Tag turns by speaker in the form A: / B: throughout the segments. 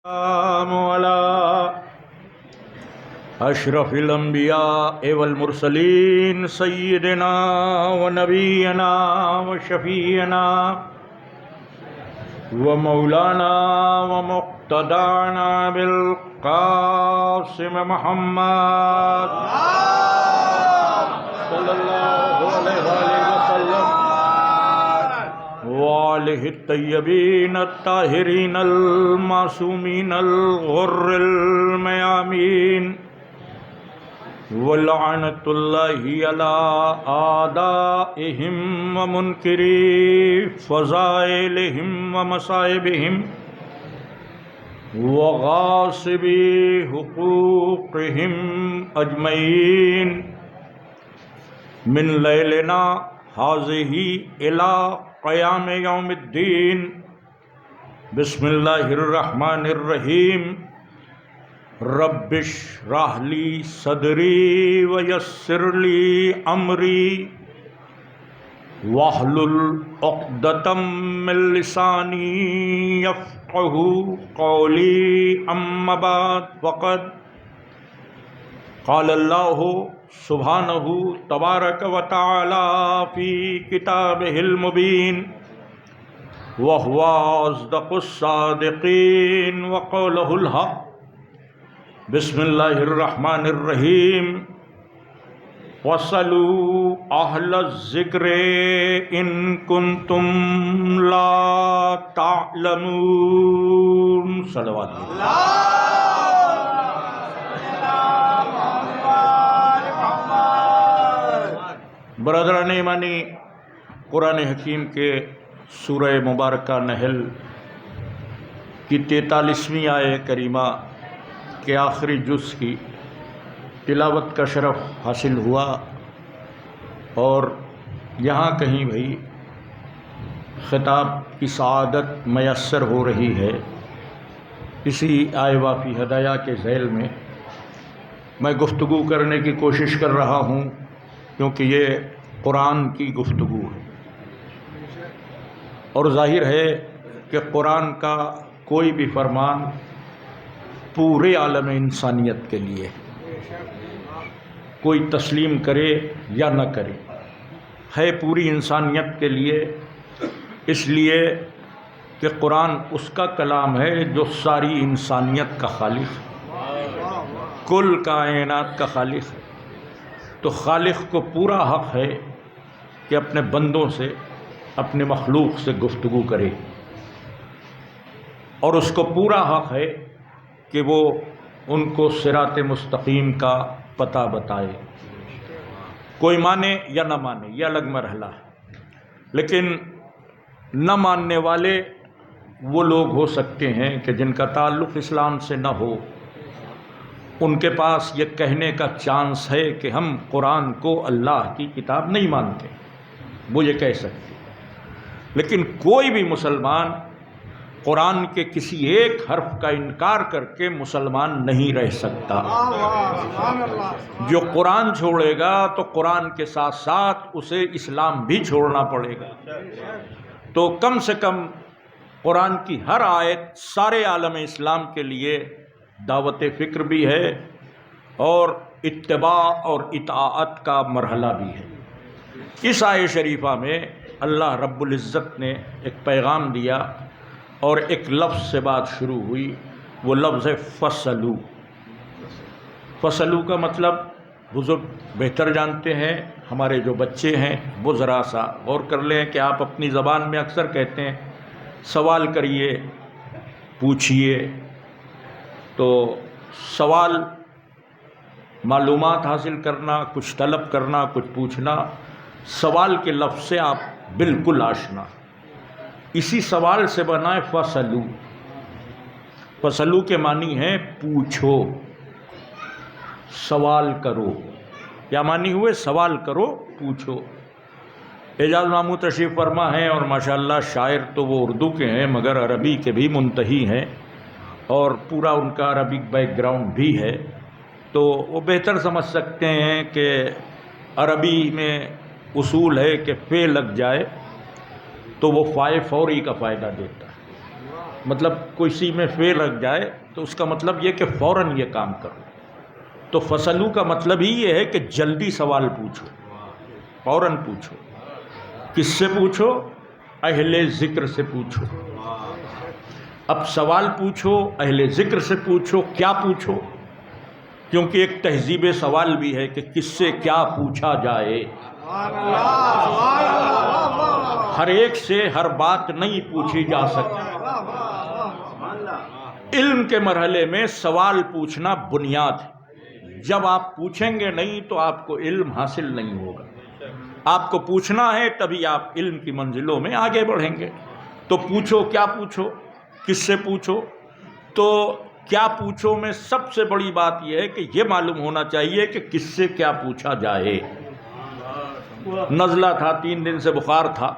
A: السلام على اشرف الانبیاء والمرسلین سیدنا و نبینا و شفیعنا و مولانا و مقتدانا بالقاسم محمد صلی اللہ علیہ وسلم وآلہ الطیبین الطاہرین المعصومین الغر المیامین ولعنۃ اللہ علی اعدائہم ومنکری فضائلہم ومصائبہم وغاصبی حقوقہم اجمعین من لیلنا ھذہ الی قیام یوم الدین بسم اللہ الرحمن الرحیم رب اشرح لی صدری ویسر لی امری واحلل عقدۃ من لسانی یفقہوا قولی اما بعد فقد قال اللہ سبحانہ تبارک و تعالی فی کتابہ المبین وہو اصدق الصادقین وقولہ الحق بسم اللہ الرحمن الرحیم وَاسْأَلُوا أَهْلَ الذِّكْرِ إِن كُنتُمْ لَا تَعْلَمُونَ صلوات برادران ایمانی، قرآن حکیم کے سورہ مبارکہ نحل کی 43ویں آیہ کریمہ کے آخری جز کی تلاوت کا شرف حاصل ہوا، اور یہاں کہیں بھی خطاب کی سعادت میسر ہو رہی ہے۔ اسی آیہ وافی ہدایہ کے ذیل میں میں گفتگو کرنے کی کوشش کر رہا ہوں، کیونکہ یہ قرآن کی گفتگو ہے، اور ظاہر ہے کہ قرآن کا کوئی بھی فرمان پورے عالم انسانیت کے لیے، کوئی تسلیم کرے یا نہ کرے، ہے پوری انسانیت کے لیے، اس لیے کہ قرآن اس کا کلام ہے جو ساری انسانیت کا خالق ہے، کل کائنات کا خالق ہے۔ تو خالق کو پورا حق ہے کہ اپنے بندوں سے، اپنے مخلوق سے گفتگو کرے، اور اس کو پورا حق ہے کہ وہ ان کو صراط مستقیم کا پتہ بتائے۔ کوئی مانے یا نہ مانے، یہ الگ مرحلہ ہے، لیکن نہ ماننے والے وہ لوگ ہو سکتے ہیں کہ جن کا تعلق اسلام سے نہ ہو، ان کے پاس یہ کہنے کا چانس ہے کہ ہم قرآن کو اللہ کی کتاب نہیں مانتے، وہ یہ کہہ سکتے۔ لیکن کوئی بھی مسلمان قرآن کے کسی ایک حرف کا انکار کر کے مسلمان نہیں رہ سکتا۔ جو قرآن چھوڑے گا تو قرآن کے ساتھ ساتھ اسے اسلام بھی چھوڑنا پڑے گا۔ تو کم سے کم قرآن کی ہر آیت سارے عالم اسلام کے لیے دعوت فکر بھی ہے، اور اتباع اور اطاعت کا مرحلہ بھی ہے۔ اس آیہ شریفہ میں اللہ رب العزت نے ایک پیغام دیا، اور ایک لفظ سے بات شروع ہوئی، وہ لفظ ہے فصلو۔ فصلو کا مطلب بزرگ بہتر جانتے ہیں، ہمارے جو بچے ہیں وہ ذرا سا غور کر لیں کہ آپ اپنی زبان میں اکثر کہتے ہیں سوال کریے، پوچھئے۔ تو سوال معلومات حاصل کرنا، کچھ طلب کرنا، کچھ پوچھنا، سوال کے لفظ سے آپ بالکل آشنا۔ اسی سوال سے بنا ہے فصلو۔ فصلو کے معنی ہے پوچھو، سوال کرو۔ کیا معنی ہوئے؟ سوال کرو، پوچھو۔ اعجاز ماموں تشریف فرما ہیں، اور ماشاءاللہ شاعر تو وہ اردو کے ہیں مگر عربی کے بھی منتہی ہیں، اور پورا ان کا عربک بیک گراؤنڈ بھی ہے، تو وہ بہتر سمجھ سکتے ہیں کہ عربی میں اصول ہے کہ فے لگ جائے تو وہ فائے فوری کا فائدہ دیتا ہے، مطلب کوئی سی میں فعل لگ جائے تو اس کا مطلب یہ کہ فوراً یہ کام کرو. تو فصلو کا مطلب ہی یہ ہے کہ جلدی سوال پوچھو، فوراً پوچھو. کس سے پوچھو؟ اہل ذکر سے پوچھو. اب سوال پوچھو، اہل ذکر سے پوچھو. کیا پوچھو؟ کیونکہ ایک تہذیب سوال بھی ہے کہ کس سے کیا پوچھا جائے. ہر ایک سے ہر بات نہیں پوچھی جا سکتی. علم کے مرحلے میں سوال پوچھنا بنیاد ہے. جب آپ پوچھیں گے نہیں تو آپ کو علم حاصل نہیں ہوگا. آپ کو پوچھنا ہے تبھی آپ علم کی منزلوں میں آگے بڑھیں گے. تو پوچھو. کیا پوچھو؟ کس سے پوچھو؟ تو کیا پوچھو میں سب سے بڑی بات یہ ہے کہ یہ معلوم ہونا چاہیے کہ کس سے کیا پوچھا جائے. نزلہ تھا، 3 دن سے بخار تھا،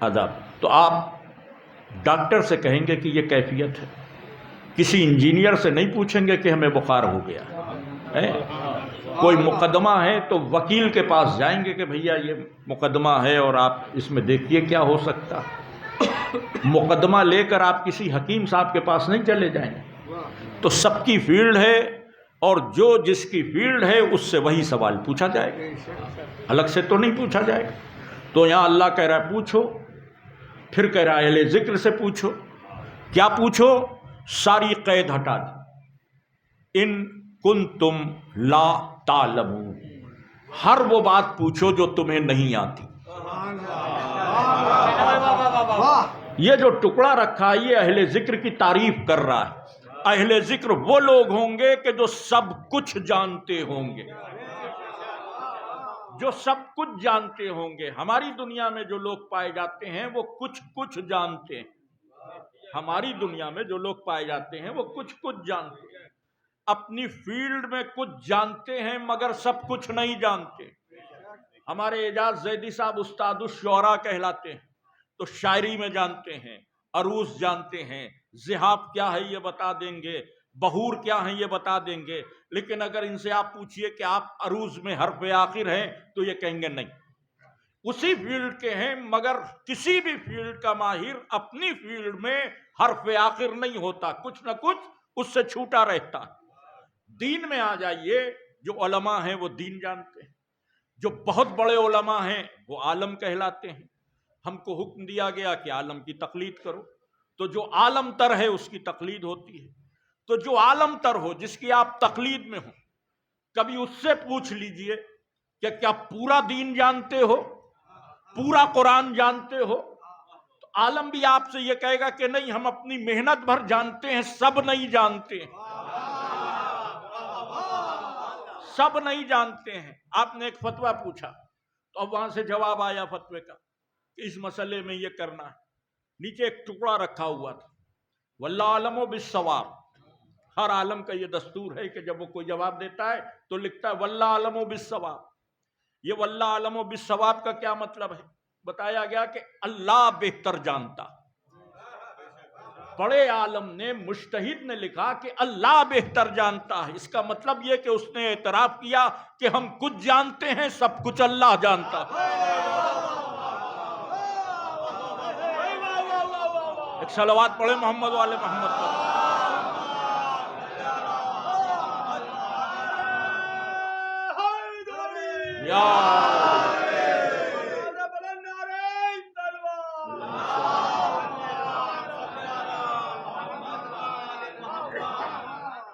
A: عذاب. تو آپ ڈاکٹر سے کہیں گے کہ یہ کیفیت ہے. کسی انجینئر سے نہیں پوچھیں گے کہ ہمیں بخار ہو گیا ہے. کوئی مقدمہ ہے تو وکیل کے پاس جائیں گے کہ بھیا یہ مقدمہ ہے اور آپ اس میں دیکھیے کیا ہو سکتا. مقدمہ لے کر آپ کسی حکیم صاحب کے پاس نہیں چلے جائیں گے. تو سب کی فیلڈ ہے اور جو جس کی فیلڈ ہے اس سے وہی سوال پوچھا جائے گا، الگ سے تو نہیں پوچھا جائے گا. تو یہاں اللہ کہہ رہا ہے پوچھو. پھر کہہ رہا ہے اہل ذکر سے پوچھو. کیا پوچھو؟ ساری قید ہٹا دی. ان کنتم لا تعلمون. ہر وہ بات پوچھو جو تمہیں نہیں آتی. یہ جو ٹکڑا رکھا یہ اہل ذکر کی تعریف کر رہا ہے. اہل ذکر وہ لوگ ہوں گے کہ جو سب کچھ جانتے ہوں گے، جو سب کچھ جانتے ہوں گے. ہماری دنیا میں جو لوگ پائے جاتے ہیں وہ کچھ جانتے ہیں. ہماری دنیا میں جو لوگ پائے جاتے ہیں وہ کچھ جانتے ہیں. اپنی فیلڈ میں کچھ جانتے ہیں مگر سب کچھ نہیں جانتے. ہمارے اعجاز زیدی صاحب استاد الشعراء کہلاتے ہیں. تو شاعری میں جانتے ہیں، عروض جانتے ہیں، ذہاب کیا ہے یہ بتا دیں گے، بہور کیا ہے یہ بتا دیں گے. لیکن اگر ان سے آپ پوچھئے کہ آپ عروض میں حرف آخر ہیں تو یہ کہیں گے نہیں. اسی فیلڈ کے ہیں مگر کسی بھی فیلڈ کا ماہر اپنی فیلڈ میں حرف آخر نہیں ہوتا، کچھ نہ کچھ اس سے چھوٹا رہتا. دین میں آ جائیے، جو علماء ہیں وہ دین جانتے ہیں. جو بہت بڑے علماء ہیں وہ عالم کہلاتے ہیں. ہم کو حکم دیا گیا کہ عالم کی تقلید کرو، تو جو عالم تر ہے اس کی تقلید ہوتی ہے. تو جو عالم تر ہو، جس کی آپ تقلید میں ہو، کبھی اس سے پوچھ لیجئے کہ کیا پورا دین جانتے ہو، پورا قرآن جانتے ہو. تو عالم بھی آپ سے یہ کہے گا کہ نہیں، ہم اپنی محنت بھر جانتے ہیں، سب نہیں جانتے ہیں، سب نہیں جانتے ہیں. آپ نے ایک فتویٰ پوچھا تو اب وہاں سے جواب آیا فتوے کا کہ اس مسئلے میں یہ کرنا ہے. نیچے ایک ٹکڑا رکھا ہوا تھا، واللہ عالم بالصواب. ہر عالم کا یہ دستور ہے کہ جب وہ کوئی جواب دیتا ہے تو لکھتا ہے واللہ عالم بالصواب. یہ واللہ عالم بالصواب کا کیا مطلب ہے؟ بتایا گیا کہ اللہ بہتر جانتا. بڑے عالم نے، مجتہد نے لکھا کہ اللہ بہتر جانتا ہے. اس کا مطلب یہ کہ اس نے اعتراف کیا کہ ہم کچھ جانتے ہیں، سب کچھ اللہ جانتا ہے. ایک صلوات پڑھے محمد والے محمد پر.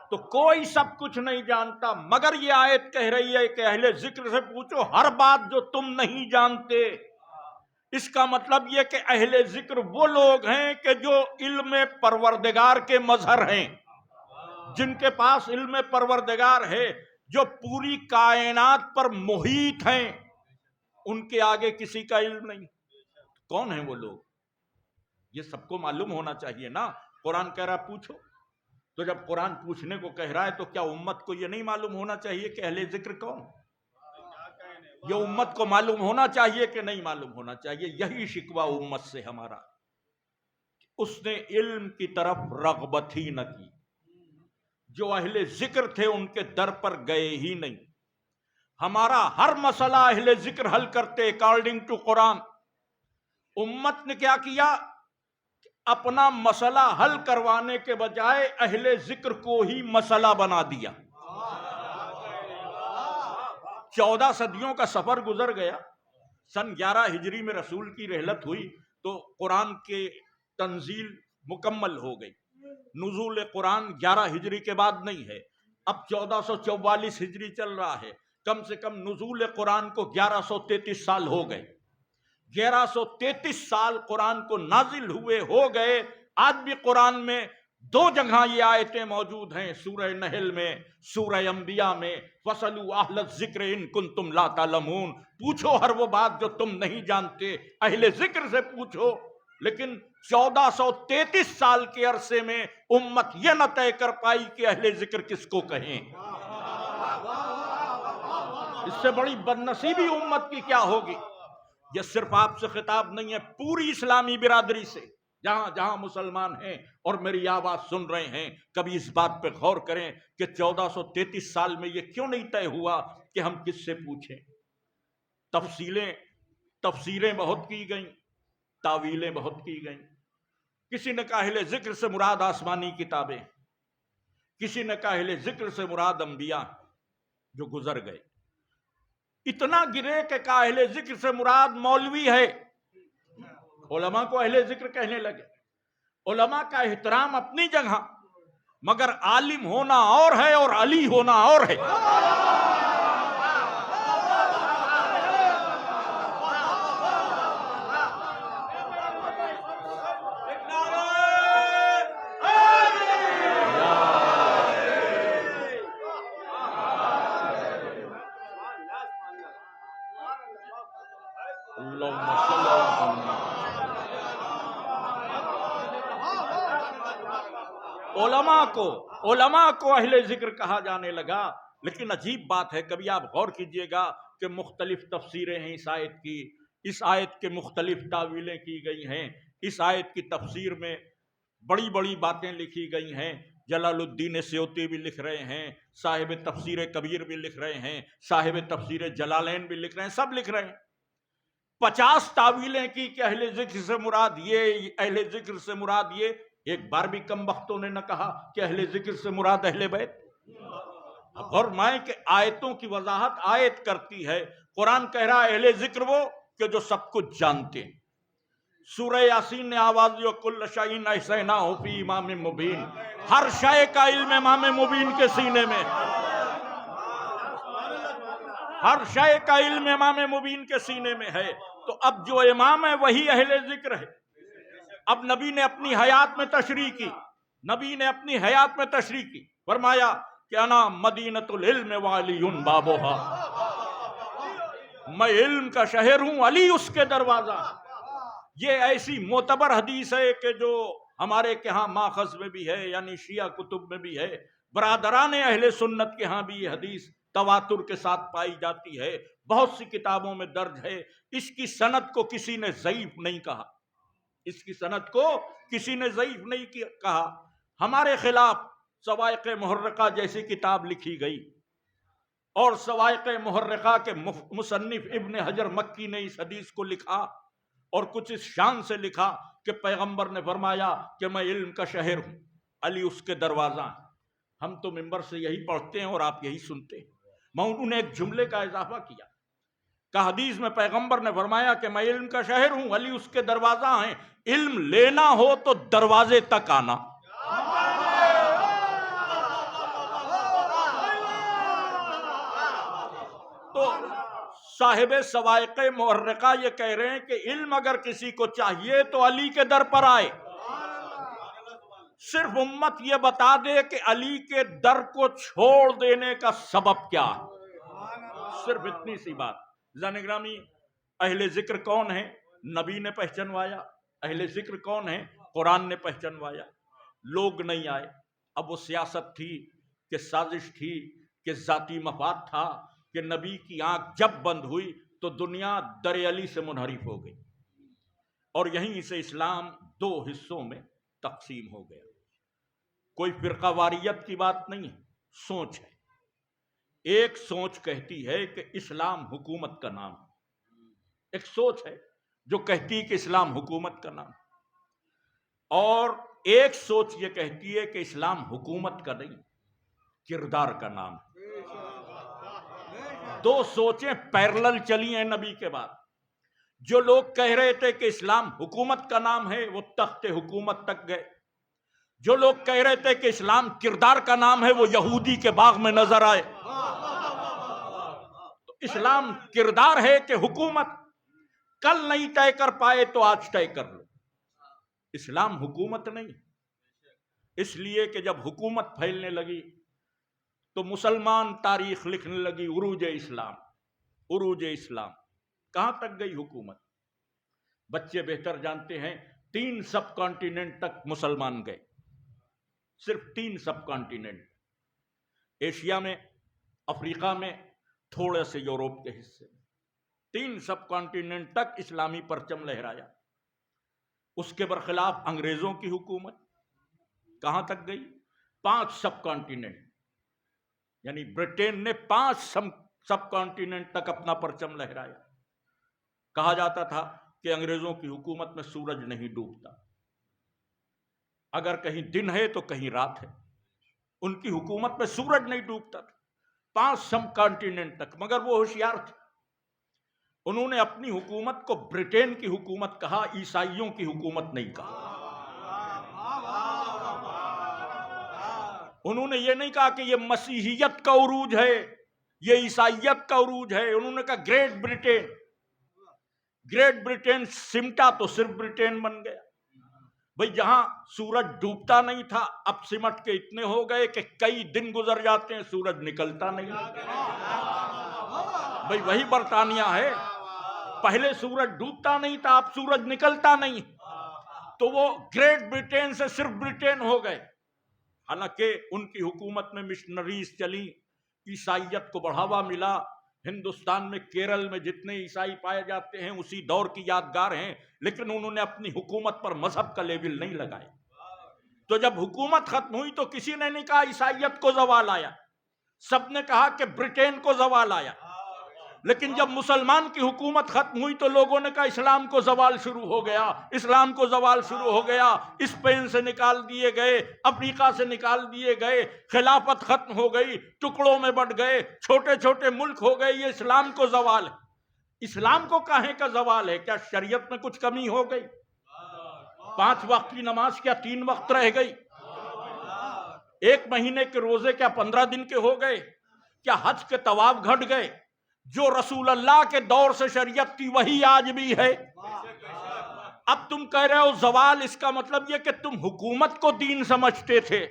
A: تو کوئی سب کچھ نہیں جانتا، مگر یہ آیت کہہ رہی ہے کہ اہل ذکر سے پوچھو ہر بات جو تم نہیں جانتے. اس کا مطلب یہ کہ اہل ذکر وہ لوگ ہیں کہ جو علم پروردگار کے مظہر ہیں، جن کے پاس علم پروردگار ہے، جو پوری کائنات پر محیط ہیں. ان کے آگے کسی کا علم نہیں. کون ہیں وہ لوگ؟ یہ سب کو معلوم ہونا چاہیے نا. قرآن کہہ رہا پوچھو. تو جب قرآن پوچھنے کو کہہ رہا ہے تو کیا امت کو یہ نہیں معلوم ہونا چاہیے کہ اہل ذکر کون؟ یہ امت کو معلوم ہونا چاہیے کہ نہیں معلوم ہونا چاہیے؟ یہی شکوہ امت سے ہمارا، اس نے علم کی طرف رغبت ہی نہ کی. جو اہل ذکر تھے ان کے در پر گئے ہی نہیں. ہمارا ہر مسئلہ اہل ذکر حل کرتے اکارڈنگ ٹو قرآن. امت نے کیا کیا؟ اپنا مسئلہ حل کروانے کے بجائے اہل ذکر کو ہی مسئلہ بنا دیا۔ 14 صدیوں کا سفر گزر گیا، سن 11 ہجری میں رسول کی رحلت ہوئی تو قرآن کے تنزیل مکمل ہو گئی۔ نزول قرآن 11 ہجری کے بعد نہیں ہے، اب 1444 ہجری چل رہا ہے۔ کم سے کم نزول قرآن کو 1133 سال ہو گئے۔ 1133 سال قرآن کو نازل ہوئے ہو گئے۔ آج بھی قرآن میں 2 جگہ یہ آیتیں موجود ہیں، سورہ نحل میں، سورہ انبیاء میں، فَاسْأَلُوا أَهْلَ الذِّكْرِ إِن كُنتُمْ لَا تَعْلَمُونَ، پوچھو ہر وہ بات جو تم نہیں جانتے، اہل ذکر سے پوچھو۔ لیکن 1433 سال کے عرصے میں امت یہ نہ طے کر پائی کہ اہل ذکر کس کو کہیں۔ اس سے بڑی بدنصیبی امت کی کیا ہوگی؟ یہ صرف آپ سے خطاب نہیں ہے، پوری اسلامی برادری سے، جہاں جہاں مسلمان ہیں اور میری آواز سن رہے ہیں، کبھی اس بات پہ غور کریں کہ 1433 سال میں یہ کیوں نہیں طے ہوا کہ ہم کس سے پوچھیں۔ تفسیریں بہت کی گئیں، تاویلیں بہت کی گئیں۔ کسی نے کہا اہل ذکر سے مراد آسمانی کتابیں، کسی نے کہا اہل ذکر سے مراد انبیاء جو گزر گئے۔ اتنا گرے کہ کہا اہل ذکر سے مراد مولوی ہے۔ علماء کو اہل ذکر کہنے لگے۔ علماء کا احترام اپنی جگہ، مگر عالم ہونا اور ہے اور علی ہونا اور ہے۔ علماء کو اہل ذکر کہا جانے لگا۔ لیکن عجیب بات ہے، کبھی آپ غور کیجئے گا کہ مختلف تفسیریں ہیں اس آیت کی، اس آیت کے مختلف تاویلیں کی گئی ہیں۔ اس آیت کی تفسیر میں بڑی بڑی باتیں لکھی گئی ہیں۔ جلال الدین سیوطی بھی لکھ رہے ہیں، صاحب تفسیر کبیر بھی لکھ رہے ہیں، صاحب تفسیر جلالین بھی لکھ رہے ہیں، سب لکھ رہے ہیں۔ 50 تاویلیں کی کہ اہل ذکر سے مراد یہ، اہل ذکر سے مراد یہ۔ ایک بار بھی کم بختوں نے نہ کہا کہ اہل ذکر سے مراد اہل بیت۔ اور میں کہ آیتوں کی وضاحت آیت کرتی ہے۔ قرآن کہہ رہا ہے اہل ذکر وہ کہ جو سب کچھ جانتے ہیں۔ سورہ یاسین نے آواز دی کل شیء احصیناہ فی امام مبین، ہر شے کا علم امام مبین کے سینے میں، ہر شے کا علم امام مبین کے سینے میں ہے۔ تو اب جو امام ہے وہی اہل ذکر ہے۔ اب نبی نے اپنی حیات میں تشریح کی، نبی نے اپنی حیات میں تشریح کی، فرمایا کہ انا مدینۃ العلم وعلی بابھا، میں علم کا شہر ہوں، علی اس کے دروازہ۔ یہ ایسی معتبر حدیث ہے کہ جو ہمارے کے ہاں ماخذ میں بھی ہے، یعنی شیعہ کتب میں بھی ہے، برادران اہل سنت کے ہاں بھی یہ حدیث تواتر کے ساتھ پائی جاتی ہے، بہت سی کتابوں میں درج ہے۔ اس کی سند کو کسی نے ضعیف نہیں کہا، اس کی سند کو کسی نے ضعیف نہیں کہا۔ ہمارے خلاف صواعق محرقہ جیسی کتاب لکھی گئی، اور صواعق محرقہ کے مصنف ابن حجر مکی نے اس حدیث کو لکھا اور کچھ اس شان سے لکھا کہ پیغمبر نے فرمایا کہ میں علم کا شہر ہوں، علی اس کے دروازہ۔ ہم تو منبر سے یہی پڑھتے ہیں اور آپ یہی سنتے ہیں۔ میں انہوں نے ایک جملے کا اضافہ کیا کہ حدیث میں پیغمبر نے فرمایا کہ میں علم کا شہر ہوں، علی اس کے دروازہ ہیں۔ علم لینا ہو تو دروازے تک آنا۔ تو صاحب صواعق محرقہ یہ کہہ رہے ہیں کہ علم اگر کسی کو چاہیے تو علی کے در پر آئے۔ صرف امت یہ بتا دے کہ علی کے در کو چھوڑ دینے کا سبب کیا ہے، صرف اتنی سی بات۔ زن گرامی، اہل ذکر کون ہیں؟ نبی نے پہچنوایا۔ اہل ذکر کون ہیں؟ قرآن نے پہچنوایا۔ لوگ نہیں آئے۔ اب وہ سیاست تھی کہ سازش تھی کہ ذاتی مفاد تھا کہ نبی کی آنکھ جب بند ہوئی تو دنیا در علی سے منحرف ہو گئی، اور یہیں سے اسلام 2 حصوں میں تقسیم ہو گیا۔ کوئی فرقہ واریت کی بات نہیں ہے، سوچ ہے۔ ایک سوچ کہتی ہے کہ اسلام حکومت کا نام ہے، ایک سوچ ہے جو کہتی ہے کہ اسلام حکومت کا نام ہے۔ اور ایک سوچ یہ کہتی ہے کہ اسلام حکومت کا نہیں، کردار کا نام ہے۔ دو سوچیں پیرلل چلی ہیں نبی کے بعد۔ جو لوگ کہہ رہے تھے کہ اسلام حکومت کا نام ہے وہ تخت حکومت تک گئے، جو لوگ کہہ رہے تھے کہ اسلام کردار کا نام ہے وہ یہودی کے باغ میں نظر آئے۔ تو اسلام کردار ہے کہ حکومت؟ کل نہیں طے کر پائے تو آج طے کر لو، اسلام حکومت نہیں۔ اس لیے کہ جب حکومت پھیلنے لگی تو مسلمان تاریخ لکھنے لگی عروج اسلام، عروج اسلام۔ کہاں تک گئی حکومت؟ بچے بہتر جانتے ہیں 3 سب کانٹیننٹ تک مسلمان گئے، صرف 3 سب کانٹیننٹ، ایشیا میں، افریقہ میں، تھوڑے سے یورپ کے حصے میں، 3 سب کانٹیننٹ تک اسلامی پرچم لہرایا۔ اس کے برخلاف انگریزوں کی حکومت کہاں تک گئی؟ 5 سب کانٹیننٹ، یعنی برٹین نے 5 سب کانٹیننٹ تک اپنا پرچم لہرایا۔ کہا جاتا تھا کہ انگریزوں کی حکومت میں سورج نہیں ڈوبتا، اگر کہیں دن ہے تو کہیں رات ہے، ان کی حکومت میں سورج نہیں ڈوبتا تھا 5 سب کانٹیننٹ تک۔ مگر وہ ہوشیار تھے، انہوں نے اپنی حکومت کو برٹین کی حکومت کہا، عیسائیوں کی حکومت نہیں کہا۔ انہوں نے یہ نہیں کہا کہ یہ مسیحیت کا عروج ہے، یہ عیسائیت کا عروج ہے، انہوں نے کہا گریٹ برٹین۔ گریٹ برٹین سمٹا تو صرف برٹین بن گیا۔ بھئی جہاں سورج ڈوبتا نہیں تھا اب سمٹ کے اتنے ہو گئے کہ کئی دن گزر جاتے ہیں سورج نکلتا نہیں۔ بھئی وہی برطانیہ ہے، پہلے سورج ڈوبتا نہیں تھا اب سورج نکلتا نہیں، تو وہ گریٹ برٹین سے صرف برٹین ہو گئے۔ حالانکہ ان کی حکومت میں مشنریز چلی، عیسائیت کو بڑھاوا ملا۔ ہندوستان میں کیرل میں جتنے عیسائی پائے جاتے ہیں اسی دور کی یادگار ہیں، لیکن انہوں نے اپنی حکومت پر مذہب کا لیبل نہیں لگائے۔ تو جب حکومت ختم ہوئی تو کسی نے نہیں کہا عیسائیت کو زوال آیا، سب نے کہا کہ برٹین کو زوال آیا۔ لیکن جب مسلمان کی حکومت ختم ہوئی تو لوگوں نے کہا اسلام کو زوال شروع ہو گیا، اسلام کو زوال شروع ہو گیا۔ اسپین سے نکال دیے گئے، افریقہ سے نکال دیے گئے، خلافت ختم ہو گئی، ٹکڑوں میں بٹ گئے، چھوٹے چھوٹے ملک ہو گئے، یہ اسلام کو زوال ہے۔ اسلام کو کاہے کا زوال ہے؟ کیا شریعت میں کچھ کمی ہو گئی؟ 5 وقت کی نماز کیا 3 وقت رہ گئی؟ 1 مہینے کے روزے کیا 15 دن کے ہو گئے؟ کیا حج کے طواف گھٹ گئے؟ جو رسول اللہ کے دور سے شریعت تھی وہی آج بھی ہے۔ اب تم کہہ رہے ہو زوال، اس کا مطلب یہ کہ تم حکومت کو دین سمجھتے تھے۔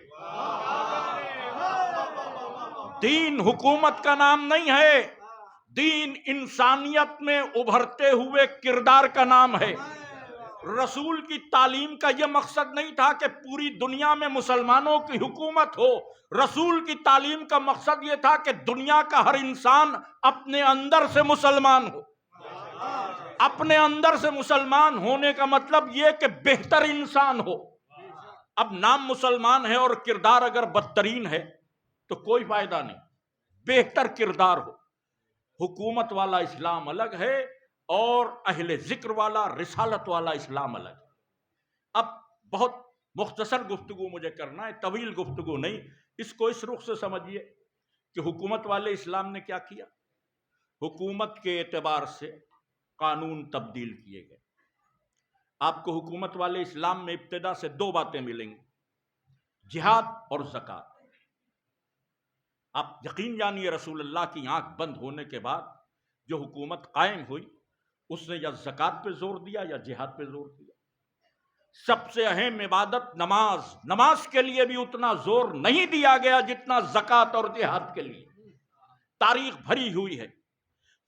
A: دین حکومت کا نام نہیں ہے، دین انسانیت میں ابھرتے ہوئے کردار کا نام ہے۔ رسول کی تعلیم کا یہ مقصد نہیں تھا کہ پوری دنیا میں مسلمانوں کی حکومت ہو، رسول کی تعلیم کا مقصد یہ تھا کہ دنیا کا ہر انسان اپنے اندر سے مسلمان ہو۔ اپنے اندر سے مسلمان ہونے کا مطلب یہ کہ بہتر انسان ہو۔ اب نام مسلمان ہے اور کردار اگر بدترین ہے تو کوئی فائدہ نہیں، بہتر کردار ہو۔ حکومت والا اسلام الگ ہے اور اہل ذکر والا، رسالت والا اسلام الگ ہے۔ اب بہت مختصر گفتگو مجھے کرنا ہے، طویل گفتگو نہیں۔ اس کو اس رخ سے سمجھیے کہ حکومت والے اسلام نے کیا کیا۔ حکومت کے اعتبار سے قانون تبدیل کیے گئے۔ آپ کو حکومت والے اسلام میں ابتدا سے 2 باتیں ملیں گی، جہاد اور زکوٰۃ۔ آپ یقین جانیے رسول اللہ کی آنکھ بند ہونے کے بعد جو حکومت قائم ہوئی اس نے یا زکوٰۃ پہ زور دیا یا جہاد پہ زور دیا۔ سب سے اہم عبادت نماز کے لیے بھی اتنا زور نہیں دیا گیا جتنا زکوٰۃ اور جہاد کے لیے۔ تاریخ بھری ہوئی ہے،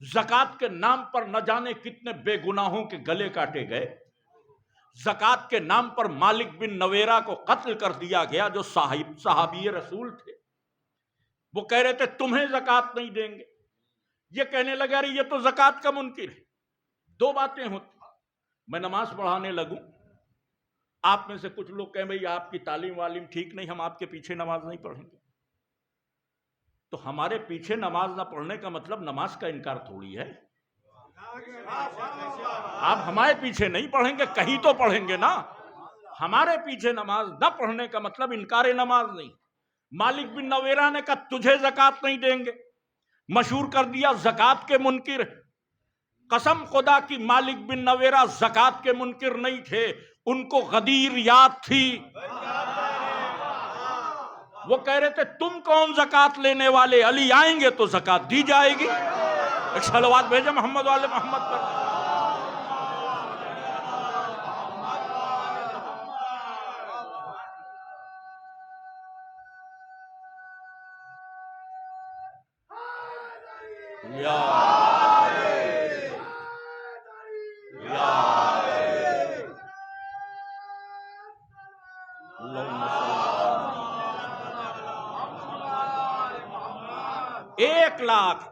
A: زکوٰۃ کے نام پر نہ جانے کتنے بے گناہوں کے گلے کاٹے گئے، زکوٰۃ کے نام پر مالک بن نویرہ کو قتل کر دیا گیا جو صحابی رسول تھے۔ وہ کہہ رہے تھے تمہیں زکوٰۃ نہیں دیں گے، یہ کہنے لگا رہی یہ تو زکوٰۃ کا منکر ہے۔ 2 باتیں ہوتی، میں نماز پڑھانے لگوں، آپ میں سے کچھ لوگ کہیں بھئی آپ کی تعلیم والیم ٹھیک نہیں، ہم آپ کے پیچھے نماز نہیں پڑھیں گے۔ تو ہمارے پیچھے نماز نہ پڑھنے کا مطلب نماز کا انکار تھوڑی ہے۔ آپ ہمارے پیچھے نہیں پڑھیں گے، کہیں تو پڑھیں گے نا۔ ہمارے پیچھے نماز نہ پڑھنے کا مطلب انکار نماز نہیں. مالک بن نویرہ نے کہا تجھے زکوٰۃ نہیں دیں گے، مشہور کر دیا زکوٰۃ کے منکر. قسم خدا کی مالک بن نویرہ زکوٰۃ کے منکر نہیں تھے، ان کو غدیر یاد تھی. وہ کہہ رہے تھے تم کون زکوٰۃ لینے والے، علی آئیں گے تو زکوٰۃ دی جائے گی. ایک صلوات بھیجے محمد والے محمد پر.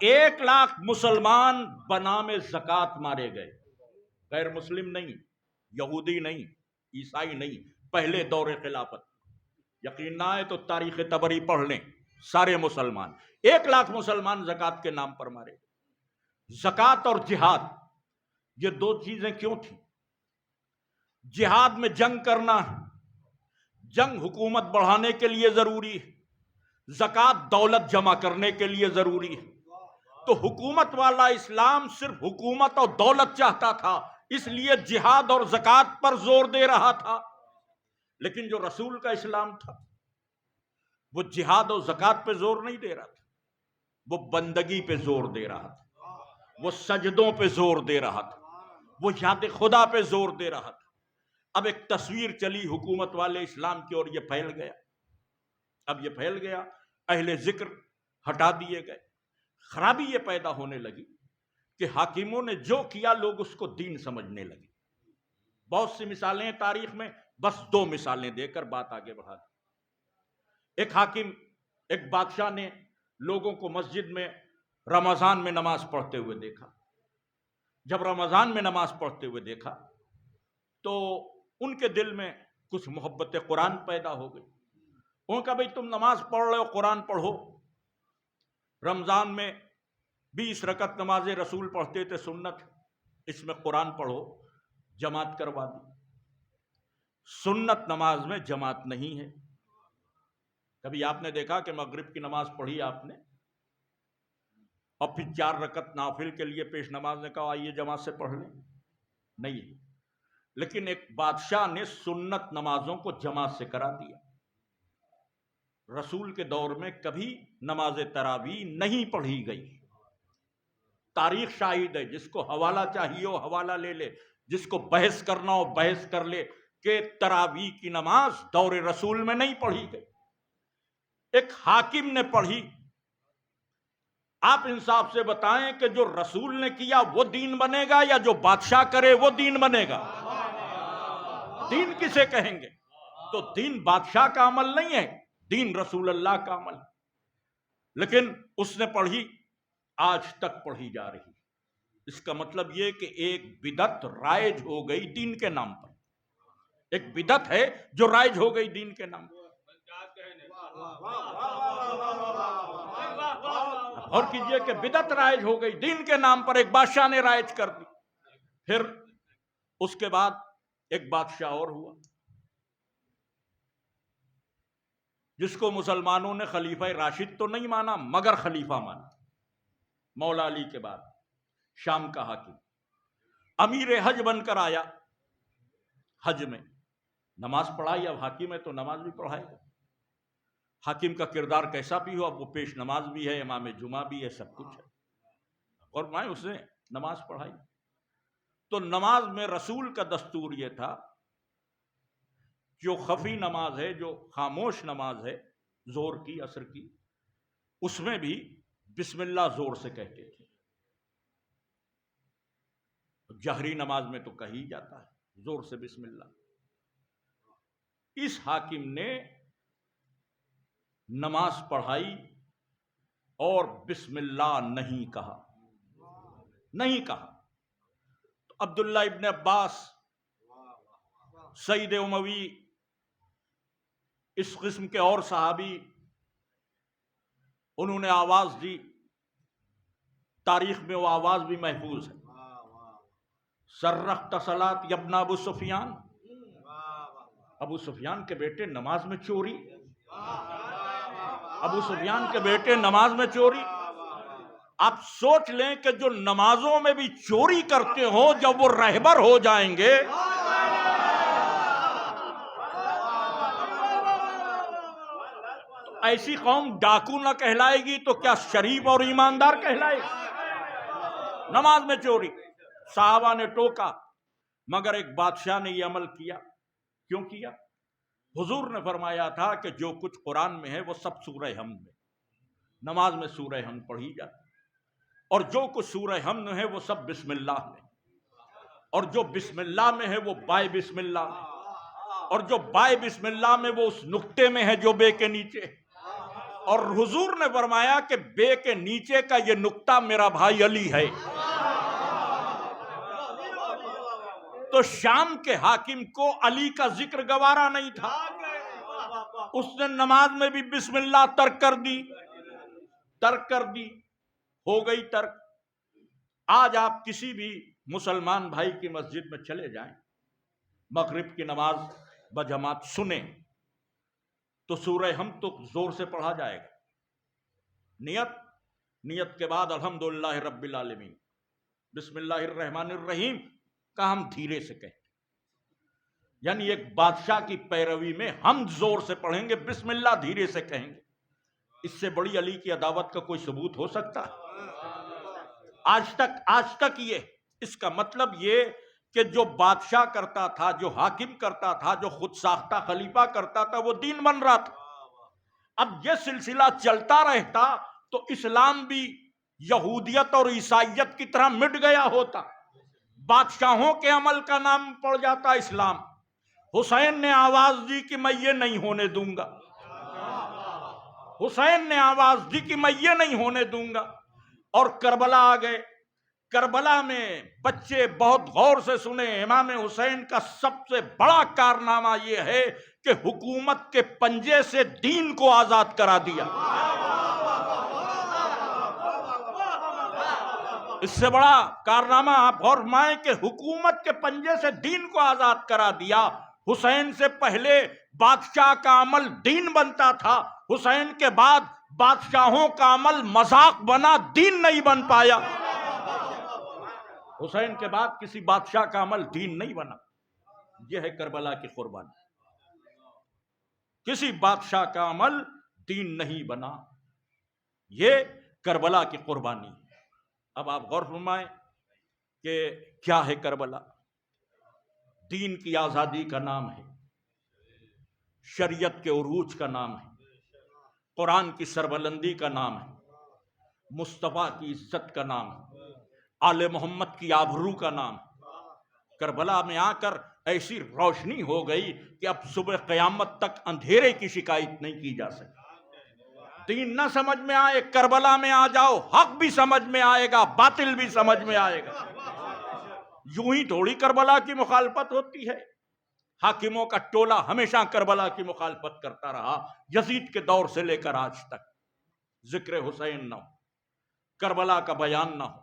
A: ایک لاکھ مسلمان بنام زکوٰۃ مارے گئے، غیر مسلم نہیں، یہودی نہیں، عیسائی نہیں، پہلے دور خلافت. یقین نہ آئے تو تاریخ طبری پڑھ لیں، سارے مسلمان 1 لاکھ مسلمان زکوٰۃ کے نام پر مارے. زکوٰۃ اور جہاد یہ دو چیزیں کیوں تھیں؟ جہاد میں جنگ کرنا، جنگ حکومت بڑھانے کے لیے ضروری ہے، زکوٰۃ دولت جمع کرنے کے لیے ضروری ہے. تو حکومت والا اسلام صرف حکومت اور دولت چاہتا تھا، اس لیے جہاد اور زکوٰۃ پر زور دے رہا تھا. لیکن جو رسول کا اسلام تھا وہ جہاد اور زکوٰۃ پہ زور نہیں دے رہا تھا، وہ بندگی پہ زور دے رہا تھا، وہ سجدوں پہ زور دے رہا تھا، وہ یاد خدا پہ زور دے رہا تھا. اب ایک تصویر چلی حکومت والے اسلام کی اور یہ پھیل گیا. اب یہ پھیل گیا، اہل ذکر ہٹا دیے گئے. خرابی یہ پیدا ہونے لگی کہ حاکموں نے جو کیا لوگ اس کو دین سمجھنے لگے. بہت سی مثالیں تاریخ میں، بس 2 مثالیں دے کر بات آگے بڑھا دی. ایک حاکم، ایک بادشاہ نے لوگوں کو مسجد میں رمضان میں نماز پڑھتے ہوئے دیکھا. جب رمضان میں نماز پڑھتے ہوئے دیکھا تو ان کے دل میں کچھ محبت قرآن پیدا ہو گئی. ان کا بھئی تم نماز پڑھ رہے ہو، قرآن پڑھو. رمضان میں 20 رکعت نماز رسول پڑھتے تھے سنت، اس میں قرآن پڑھو. جماعت کروا دی. سنت نماز میں جماعت نہیں ہے. کبھی آپ نے دیکھا کہ مغرب کی نماز پڑھی آپ نے اور پھر 4 رکعت نافل کے لیے پیش نماز نے کہا آئیے جماعت سے پڑھ لیں؟ نہیں. لیکن ایک بادشاہ نے سنت نمازوں کو جماعت سے کرا دیا. رسول کے دور میں کبھی نماز تراویح نہیں پڑھی گئی. تاریخ شاہد ہے، جس کو حوالہ چاہیے ہو حوالہ لے لے، جس کو بحث کرنا ہو بحث کر لے کہ تراویح کی نماز دور رسول میں نہیں پڑھی گئی. ایک حاکم نے پڑھی. آپ انصاف سے بتائیں کہ جو رسول نے کیا وہ دین بنے گا یا جو بادشاہ کرے وہ دین بنے گا؟ دین کسے کہیں گے؟ تو دین بادشاہ کا عمل نہیں ہے، دین رسول اللہ کا عمل. لیکن اس نے پڑھی، آج تک پڑھی جا رہی. اس کا مطلب یہ کہ ایک بدعت رائج ہو گئی دین کے نام پر. ایک بدعت ہے جو رائج ہو گئی دین کے نام پر. اور کیجئے کہ بدعت رائج ہو گئی دین کے نام پر، ایک بادشاہ نے رائج کر دی. پھر اس کے بعد ایک بادشاہ اور ہوا جس کو مسلمانوں نے خلیفہ راشد تو نہیں مانا مگر خلیفہ مانا. مولا علی کے بعد شام کا حاکم امیر حج بن کر آیا. حج میں نماز پڑھائی، اب حاکم ہے تو نماز بھی پڑھائے گا. حاکم کا کردار کیسا بھی ہو، اب وہ پیش نماز بھی ہے، امام جمعہ بھی ہے، سب کچھ ہے. اور میں اس نے نماز پڑھائی. تو نماز میں رسول کا دستور یہ تھا، جو خفی نماز ہے، جو خاموش نماز ہے زور کی عصر کی، اس میں بھی بسم اللہ زور سے کہتے تھے. جہری نماز میں تو کہی جاتا ہے زور سے بسم اللہ. اس حاکم نے نماز پڑھائی اور بسم اللہ نہیں کہا. تو عبداللہ ابن عباس، سعید اموی، اس قسم کے اور صحابی، انہوں نے آواز دی. تاریخ میں وہ آواز بھی محفوظ ہے. سرخت صلاۃ یا ابن ابو سفیان، ابو سفیان کے بیٹے نماز میں چوری، ابو سفیان کے بیٹے نماز میں چوری۔ آپ سوچ لیں کہ جو نمازوں میں بھی چوری کرتے ہو جب وہ رہبر ہو جائیں گے تو ایسی قوم ڈاکو نہ کہلائے گی تو کیا شریف اور ایماندار کہلائے گی؟ نماز میں چوری۔ صحابہ نے ٹوکا مگر ایک بادشاہ نے یہ عمل کیا۔ کیوں کیا؟ حضور نے فرمایا تھا کہ جو کچھ قرآن میں ہے وہ سب سورہ حمد میں، نماز میں سورہ حمد پڑھی جاتی، اور جو کچھ سورہ حمد ہے وہ سب بسم اللہ میں، اور جو بسم اللہ میں ہے وہ بائے بسم اللہ میں، اور جو بائے بسم اللہ میں وہ اس نقطے میں ہے جو بے کے نیچے۔ اور حضور نے فرمایا کہ بے کے نیچے کا یہ نقطہ میرا بھائی علی ہے۔ تو شام کے حاکم کو علی کا ذکر گوارا نہیں تھا، اس نے نماز میں بھی بسم اللہ ترک کر دی، ہو گئی ترک۔ آج آپ کسی بھی مسلمان بھائی کی مسجد میں چلے جائیں، مغرب کی نماز بجماعت سنیں تو سورہ حمد تو زور سے پڑھا جائے گا، نیت کے بعد الحمدللہ رب العالمین، بسم اللہ الرحمن الرحیم کا ہم دھیرے سے کہیں، یعنی ایک بادشاہ کی پیروی میں ہم زور سے پڑھیں گے، بسم اللہ دھیرے سے کہیں گے۔ اس سے بڑی علی کی عداوت کا کوئی ثبوت ہو سکتا ہے؟ آج تک یہ، اس کا مطلب یہ کہ جو بادشاہ کرتا تھا، جو حاکم کرتا تھا، جو خود ساختہ خلیفہ کرتا تھا، وہ دین بن رہا تھا۔ اب یہ سلسلہ چلتا رہتا تو اسلام بھی یہودیت اور عیسائیت کی طرح مٹ گیا ہوتا، بادشاہوں کے عمل کا نام پڑ جاتا اسلام۔ حسین نے آواز دی کہ میں یہ نہیں ہونے دوں گا، حسین نے آواز دی کہ میں یہ نہیں ہونے دوں گا، اور کربلا آ گئے۔ کربلا میں بچے بہت غور سے سنیں، امام حسین کا سب سے بڑا کارنامہ یہ ہے کہ حکومت کے پنجے سے دین کو آزاد کرا دیا۔ اس سے بڑا کارنامہ آپ غور فرمائیں کہ حکومت کے پنجے سے دین کو آزاد کرا دیا۔ حسین سے پہلے بادشاہ کا عمل دین بنتا تھا، حسین کے بعد بادشاہوں کا عمل مذاق بنا، دین نہیں بن پایا۔ حسین کے بعد کسی بادشاہ کا عمل دین نہیں بنا۔ یہ ہے کربلا کی قربانی، کسی بادشاہ کا عمل دین نہیں بنا، یہ کربلا کی قربانی۔ اب آپ غور فرمائیں کہ کیا ہے کربلا؟ دین کی آزادی کا نام ہے، شریعت کے عروج کا نام ہے، قرآن کی سربلندی کا نام ہے، مصطفیٰ کی عزت کا نام ہے، آل محمد کی آبرو کا نام ہے۔ کربلا میں آ کر ایسی روشنی ہو گئی کہ اب صبح قیامت تک اندھیرے کی شکایت نہیں کی جا سکتی۔ دین نہ سمجھ میں آئے، کربلا میں آ جاؤ، حق بھی سمجھ میں آئے گا، باطل بھی سمجھ میں آئے گا۔ یوں ہی تھوڑی کربلا کی مخالفت ہوتی ہے۔ حاکموں کا ٹولہ ہمیشہ کربلا کی مخالفت کرتا رہا، یزید کے دور سے لے کر آج تک۔ ذکر حسین نہ ہو، کربلا کا بیان نہ ہو،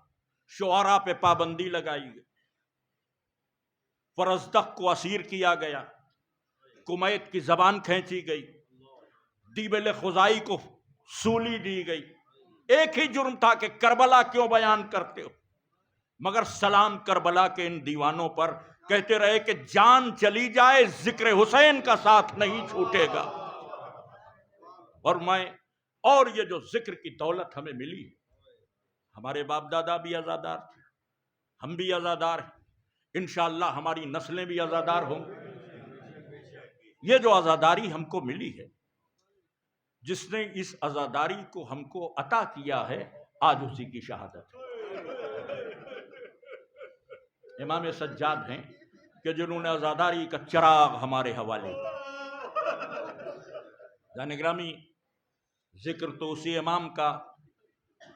A: شعراء پہ پابندی لگائی گئی، فرزدق کو اسیر کیا گیا، کمیت کی زبان کھینچی گئی، دیبل خزائی کو سولی دی گئی۔ ایک ہی جرم تھا کہ کربلا کیوں بیان کرتے ہو، مگر سلام کربلا کے ان دیوانوں پر کہتے رہے کہ جان چلی جائے ذکر حسین کا ساتھ نہیں چھوٹے گا۔ اور یہ جو ذکر کی دولت ہمیں ملی، ہمارے باپ دادا بھی عزادار تھے، ہم بھی عزادار ہیں، انشاءاللہ ہماری نسلیں بھی عزادار ہوں۔ یہ جو عزاداری ہم کو ملی ہے، جس نے اس عزاداری کو ہم کو عطا کیا ہے، آج اسی کی شہادت ہے۔ امام سجاد ہیں کہ جنہوں نے عزاداری کا چراغ ہمارے حوالے کیا۔ جان گرامی، ذکر تو اسی امام کا،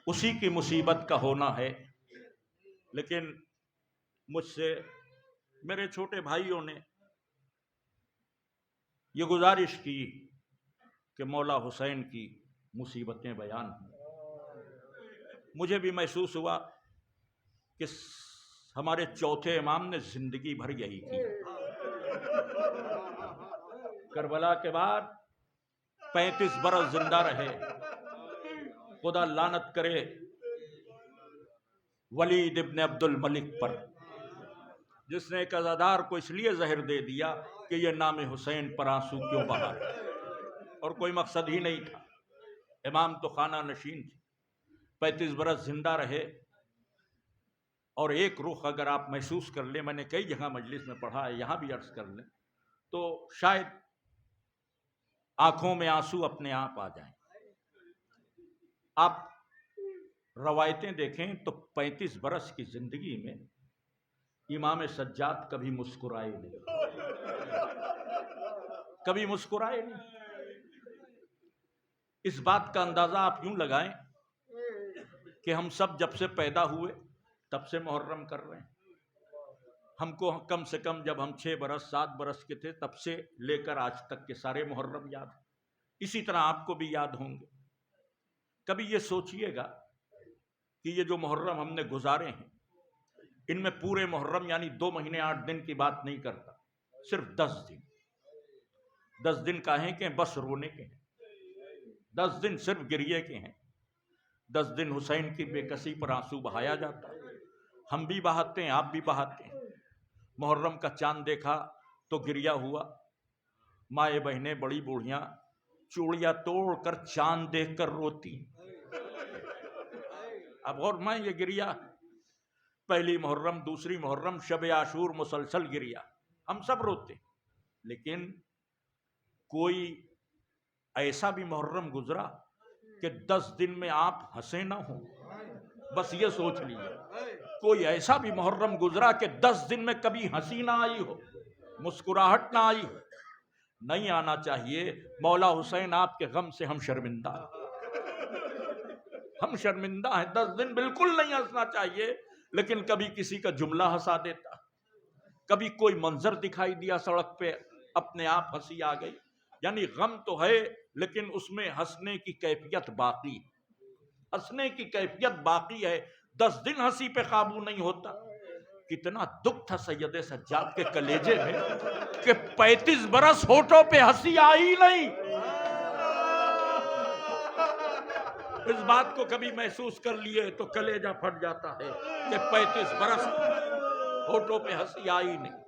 A: اسی کی مصیبت کا ہونا ہے، لیکن مجھ سے میرے چھوٹے بھائیوں نے یہ گزارش کی کہ مولا حسین کی مصیبتیں بیان ہوں۔ مجھے بھی محسوس ہوا کہ ہمارے چوتھے امام نے زندگی بھر یہی کی، کربلا کے بعد 35 برس زندہ رہے. خدا لعنت کرے ولید ابن عبد الملک پر، جس نے ایک عزادار کو اس لیے زہر دے دیا کہ یہ نام حسین پر آنسو کیوں بہا، اور کوئی مقصد ہی نہیں تھا. امام تو خانہ نشین تھے، 35 برس زندہ رہے. اور ایک رخ اگر آپ محسوس کر لیں، میں نے کئی جگہ مجلس میں پڑھا ہے، یہاں بھی عرض کر لیں تو شاید آنکھوں میں آنسو اپنے آپ آ جائیں. آپ روایتیں دیکھیں تو 35 برس کی زندگی میں امام سجاد کبھی مسکرائے نہیں، کبھی مسکرائے نہیں. اس بات کا اندازہ آپ یوں لگائیں کہ ہم سب جب سے پیدا ہوئے تب سے محرم کر رہے ہیں. ہم کو کم سے کم جب ہم 6 برس 7 برس کے تھے تب سے لے کر آج تک کے سارے محرم یاد ہیں. اسی طرح آپ کو بھی یاد ہوں گے. کبھی یہ سوچئے گا کہ یہ جو محرم ہم نے گزارے ہیں، ان میں پورے محرم یعنی 2 مہینے 8 دن کی بات نہیں کرتا، صرف 10 دن. 10 دن کاہیں کہ بس رونے کے ہیں، 10 دن صرف گریے کے ہیں. 10 دن حسین کی بے کسی پر آنسو بہایا جاتا ہے. ہم بھی بہاتے ہیں، آپ بھی بہاتے ہیں. محرم کا چاند دیکھا تو گریا ہوا. مائیں بہنیں بڑی بوڑھیاں چوڑیاں توڑ کر چاند دیکھ کر روتی. اب اور میں یہ گریا، پہلی محرم، دوسری محرم، شب عاشور، مسلسل گریا. ہم سب روتے. لیکن کوئی ایسا بھی محرم گزرا کہ 10 دن میں آپ ہنسے نہ ہوں؟ بس یہ سوچ لیجیے. کوئی ایسا بھی محرم گزرا کہ 10 دن میں کبھی ہنسی نہ آئی ہو، مسکراہٹ نہ آئی ہو؟ نہیں آنا چاہیے. مولا حسین آپ کے غم سے ہم شرمندہ ہیں، ہم شرمندہ ہیں. 10 دن بالکل نہیں ہنسنا چاہیے. لیکن کبھی کسی کا جملہ ہنسا دیتا، کبھی کوئی منظر دکھائی دیا سڑک پہ، اپنے آپ ہنسی آ گئی. یعنی غم تو ہے لیکن اس میں ہنسنے کی کیفیت باقی، ہنسنے کی کیفیت باقی ہے. 10 دن ہنسی پہ قابو نہیں ہوتا. کتنا دکھ تھا سید سجاد کے کلیجے میں کہ 35 برس ہونٹوں پہ ہنسی آئی نہیں. اس بات کو کبھی محسوس کر لیے تو کلیجہ پھٹ جاتا ہے کہ 35 برس ہونٹوں پہ ہنسی آئی نہیں.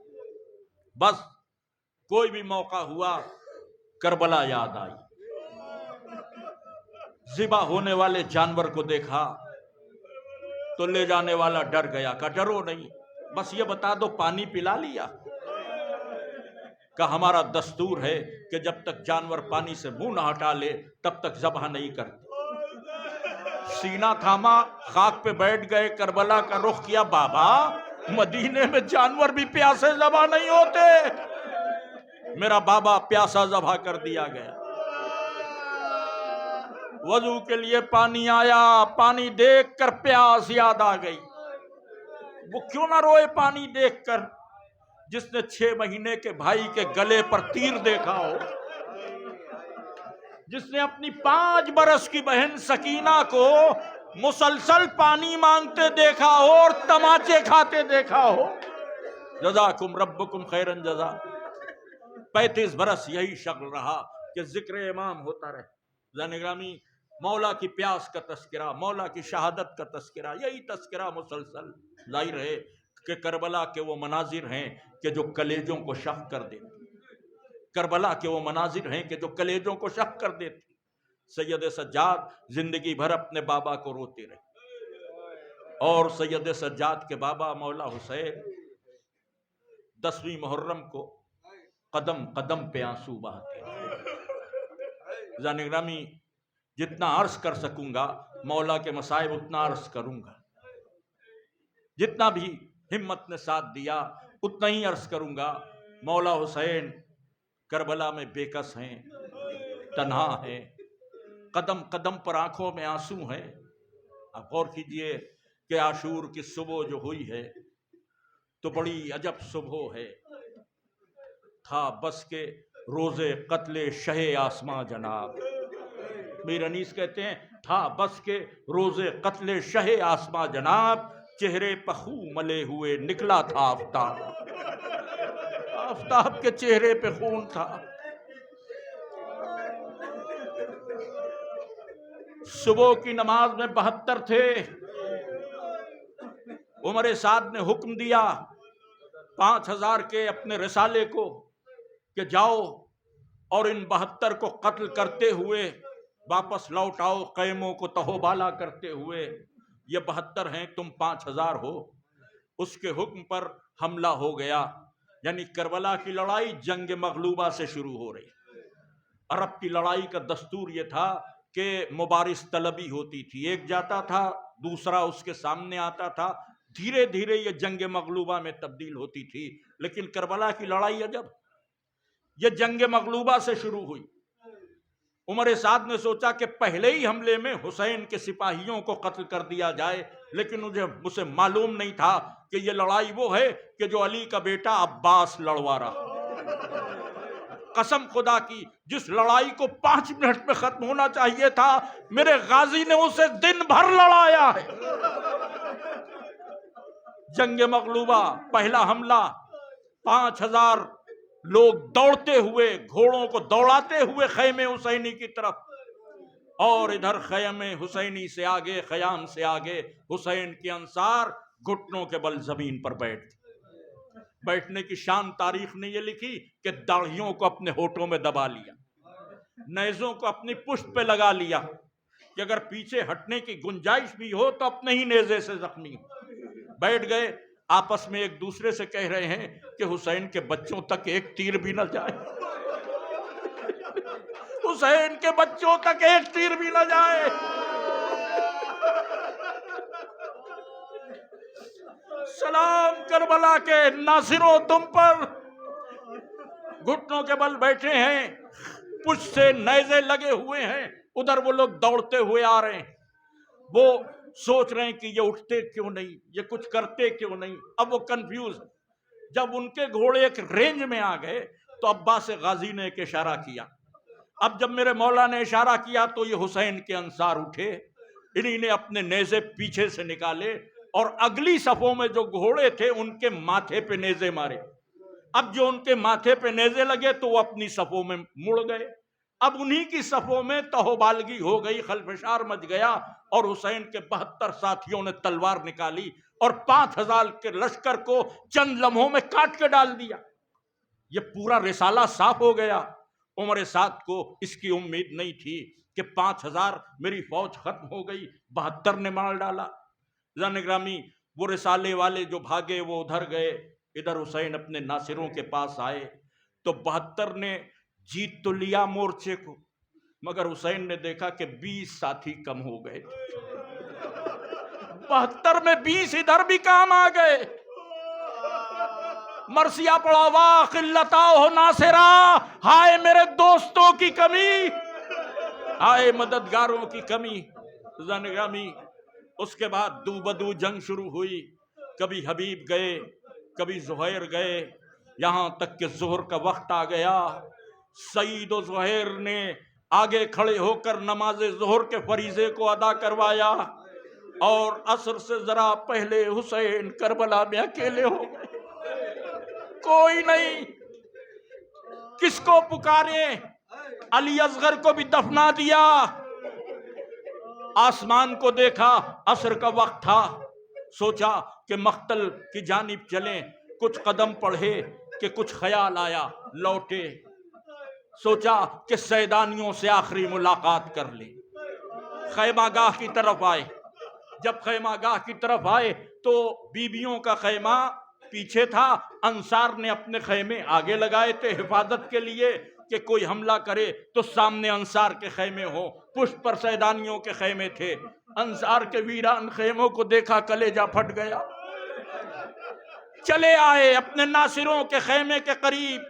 A: بس کوئی بھی موقع ہوا کربلا یاد آئی. ذبح ہونے والے جانور کو دیکھا تو لے جانے والا ڈر گیا. کہ ڈرو نہیں، بس یہ بتا دو پانی پلا لیا؟ کہ ہمارا دستور ہے کہ جب تک جانور پانی سے منہ نہ ہٹا لے تب تک ذبح نہیں کرتے. سینہ تھاما، خاک پہ بیٹھ گئے، کربلا کا رخ کیا. بابا مدینے میں جانور بھی پیاسے ذبح نہیں ہوتے. میرا بابا پیاسا ذبح کر دیا گیا. وضو کے لیے پانی آیا، پانی دیکھ کر پیاس یاد آ گئی. وہ کیوں نہ روئے پانی دیکھ کر جس نے 6 مہینے کے بھائی کے گلے پر تیر دیکھا ہو، جس نے اپنی 5 برس کی بہن سکینہ کو مسلسل پانی مانگتے دیکھا ہو اور تماچے کھاتے دیکھا ہو. جزاکم ربکم خیرن جزا. 35 برس یہی شکل رہا کہ ذکر امام ہوتا رہے. زنگرامی مولا کی پیاس کا تذکرہ، مولا کی شہادت کا تذکرہ، یہی تذکرہ مسلسل لائی رہے کہ کربلا کے وہ مناظر ہیں کہ جو کلیجوں کو شق کر دیتے. کربلا کے وہ مناظر ہیں کہ جو کلیجوں کو شق کر دیتے. سید سجاد زندگی بھر اپنے بابا کو روتے رہے، اور سید سجاد کے بابا مولا حسین 10ویں محرم کو قدم قدم پہ آنسو بہاتے ہیں. زنگرامی جتنا عرض کر سکوں گا مولا کے مصائب اتنا عرض کروں گا، جتنا بھی ہمت نے ساتھ دیا اتنا ہی عرض کروں گا. مولا حسین کربلا میں بے کس ہیں، تنہا ہیں، قدم قدم پر آنکھوں میں آنسو ہیں. آپ غور کیجئے کہ عاشور کی صبح جو ہوئی ہے تو بڑی عجب صبح ہے. تھا بس کے روزے قتل شہ آسماں جناب. میر انیس کہتے ہیں تھا بس کے روزے قتل شہ آسماں جناب، چہرے پہ خون ملے ہوئے نکلا تھا آفتاب. آفتاب کے چہرے پہ خون تھا. صبح کی نماز میں 72 تھے. عمر سعد نے حکم دیا 5000 کے اپنے رسالے کو کہ جاؤ اور ان 72 کو قتل کرتے ہوئے واپس لوٹ آؤ، خیموں کو تہو بالا کرتے ہوئے. یہ 72 ہیں، تم 5000 ہو. اس کے حکم پر حملہ ہو گیا. یعنی کربلا کی لڑائی جنگ مغلوبہ سے شروع ہو رہی. عرب کی لڑائی کا دستور یہ تھا کہ مبارز طلبی ہوتی تھی، ایک جاتا تھا دوسرا اس کے سامنے آتا تھا، دھیرے دھیرے یہ جنگ مغلوبہ میں تبدیل ہوتی تھی. لیکن کربلا کی لڑائی عجب، یہ جنگ مغلوبہ سے شروع ہوئی. عمر سعد نے سوچا کہ پہلے ہی حملے میں حسین کے سپاہیوں کو قتل کر دیا جائے، لیکن مجھے معلوم نہیں تھا کہ یہ لڑائی وہ ہے کہ جو علی کا بیٹا عباس لڑوا رہا. قسم خدا کی، جس لڑائی کو 5 منٹ میں ختم ہونا چاہیے تھا، میرے غازی نے اسے دن بھر لڑایا ہے. جنگ مغلوبہ، پہلا حملہ، 5000 لوگ دوڑتے ہوئے، گھوڑوں کو دوڑاتے ہوئے خیمے حسینی کی طرف، اور ادھر خیمے حسینی سے آگے، خیام سے آگے حسین کے انصار گھٹنوں کے بل زمین پر بیٹھنے کی شان تاریخ نے یہ لکھی کہ داڑھیوں کو اپنے ہونٹوں میں دبا لیا، نیزوں کو اپنی پشت پہ لگا لیا کہ اگر پیچھے ہٹنے کی گنجائش بھی ہو تو اپنے ہی نیزے سے زخمی بیٹھ گئے. آپس میں ایک دوسرے سے کہہ رہے ہیں کہ حسین کے بچوں تک ایک تیر بھی نہ جائے، حسین کے بچوں تک ایک تیر بھی نہ جائے. سلام کربلا کے ناصروں، تم پر. گھٹنوں کے بل بیٹھے ہیں، پشت سے نیزے لگے ہوئے ہیں، ادھر وہ لوگ دوڑتے ہوئے آ رہے ہیں. وہ سوچ رہے ہیں کہ یہ اٹھتے کیوں نہیں، یہ کچھ کرتے کیوں نہیں. اب وہ کنفیوز. جب ان کے گھوڑے ایک رینج میں آ گئے تو عباس غازی نے ایک اشارہ کیا. اب جب میرے مولا نے اشارہ کیا تو یہ حسین کے انصار اٹھے، انہی نے اپنے نیزے پیچھے سے نکالے اور اگلی صفوں میں جو گھوڑے تھے ان کے ماتھے پہ نیزے مارے. اب جو ان کے ماتھے پہ نیزے لگے تو وہ اپنی صفوں میں مڑ گئے. اب انہی کی صفوں میں تہوبالگی ہو گئی، خلفشار مچ گیا، اور حسین کے 72 ساتھیوں نے تلوار نکالی اور 5000 کے لشکر کو چند لمحوں میں کاٹ کے ڈال دیا. یہ پورا رسالہ صاف ہو گیا. عمر سعد کو اس کی امید نہیں تھی کہ 5000 میری فوج ختم ہو گئی، 72 نے مار ڈالا. زن گرامی، وہ رسالے والے جو بھاگے وہ ادھر گئے، ادھر حسین اپنے ناصروں کے پاس آئے تو 72 نے جیت تو لیا مورچے کو، مگر حسین نے دیکھا کہ 20 ساتھی کم ہو گئے. 72 میں 20 ادھر بھی کام آ گئے. مرثیہ پڑھا، واہ قلتا ہو ناصرا، ہائے میرے دوستوں کی کمی، ہائے مددگاروں کی کمی. زنگرامی، اس کے بعد دو بدو جنگ شروع ہوئی. کبھی حبیب گئے، کبھی زہیر گئے، یہاں تک کہ ظہر کا وقت آ گیا. سعید و زہیر نے آگے کھڑے ہو کر نماز ظہر کے فریضے کو ادا کروایا، اور عصر سے ذرا پہلے حسین کربلا میں اکیلے ہو گئے. کوئی نہیں، کس کو پکارے؟ علی اصغر کو بھی دفنا دیا. آسمان کو دیکھا، عصر کا وقت تھا، سوچا کہ مقتل کی جانب چلیں. کچھ قدم پڑھے کہ کچھ خیال آیا، لوٹے. سوچا کہ سیدانیوں سے آخری ملاقات کر لیں. خیمہ گاہ کی طرف آئے. جب خیمہ گاہ کی طرف آئے تو بیبیوں کا خیمہ پیچھے تھا، انصار نے اپنے خیمے آگے لگائے تھے حفاظت کے لیے کہ کوئی حملہ کرے تو سامنے انصار کے خیمے ہو. پشت پر سیدانیوں کے خیمے تھے. انصار کے ویران خیموں کو دیکھا، کلیجہ پھٹ گیا. چلے آئے اپنے ناصروں کے خیمے کے قریب.